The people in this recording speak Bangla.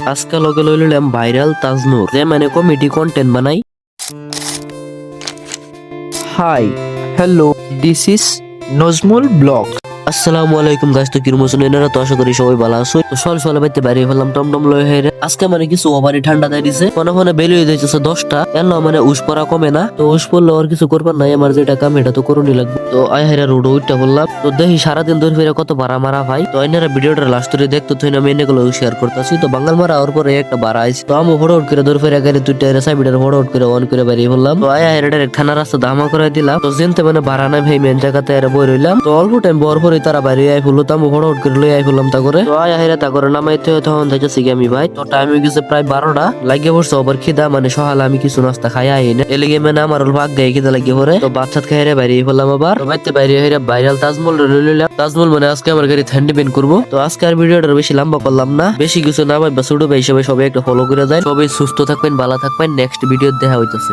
আজকে লগে লইলাম ভাইরাল তাজনুর যে মানে কমেডি কন্টেন্ট বানাই। Hi, hello, this is Nozmul Blog. আসসালামু আলাইকুম গাইস, তো কিরম আছেন এনারা? তো আশা করি সবাই ভালো আছো। তো সকালে বাইতে বেরিয়ে ফেললাম টমটম লয়ে হেরে। আজকে মানে কিছু ওভারই ঠান্ডা দেয় দিছে, মনে মনে বেলি হয়ে যাইতেছে 10টা এলো, মানে উস পড়া কমে না। তো উস পড়লে আর কিছু করবার নাই, আমার যেটা কাম এটা তো করুনই লাগবে। তো আই হেরা রোড উইটা বললাম, তো দেখি সারাদিন ধরে ফিরে কত ভাড়া মারা ভাই। তো এনারা ভিডিওটা লাস্ট ধরে দেখতো, তো আমি এনে গুলো শেয়ার করতেছি। তো বাঙাল মারা ওর পরে একটা ভাড়া আইছে, তো আমি ফটো করে ধরে ফিরে গাড়ি দুইটা সাইডের ফটো করে অন করে বেরিয়ে বললাম। তো আই হেরা ডাইরেক্ট থানা রাস্তা ধামা করে দিলাম। তো যেতে মানে ভাড়া নাই ভাই, মেন জায়গাতে এরা বই রইলাম। তো অল্প টাইম বর পরে তারা বাইরে আই ফুলো, তো আমি ফটো করে লই আই ফুলাম তা করে। তো আই হেরা তা করে নামাইতে তখন দেখেছি আমি ভাই। তো টাইম হয়ে গেছে প্রায় 12টা, লাগিয়ে পড়ছে আবার খিদা, মানে সকালে আমি কিছু নাস্তা খাই আই না এলিগে মানে আমার ভাগ গায়ে খিদা লাগিয়ে পড়ে। তো বাচ্চা খাইরে বাইরে ফেললাম আবার। তো বাইতে বাইরে হইরা ভাইরাল তাজমহল লইলাম। তাজমহল মানে আজকে আমার গাড়ি হ্যান্ডি পেন করবো। তো আজকে আর ভিডিওটা বেশি লম্বা করলাম না, বেশি কিছু না ভাই, ছোট ভাই সবাই একটা ফলো করে যায়। সবাই সুস্থ থাকবেন, ভালো থাকবেন, নেক্সট ভিডিও দেখা হইতেছে।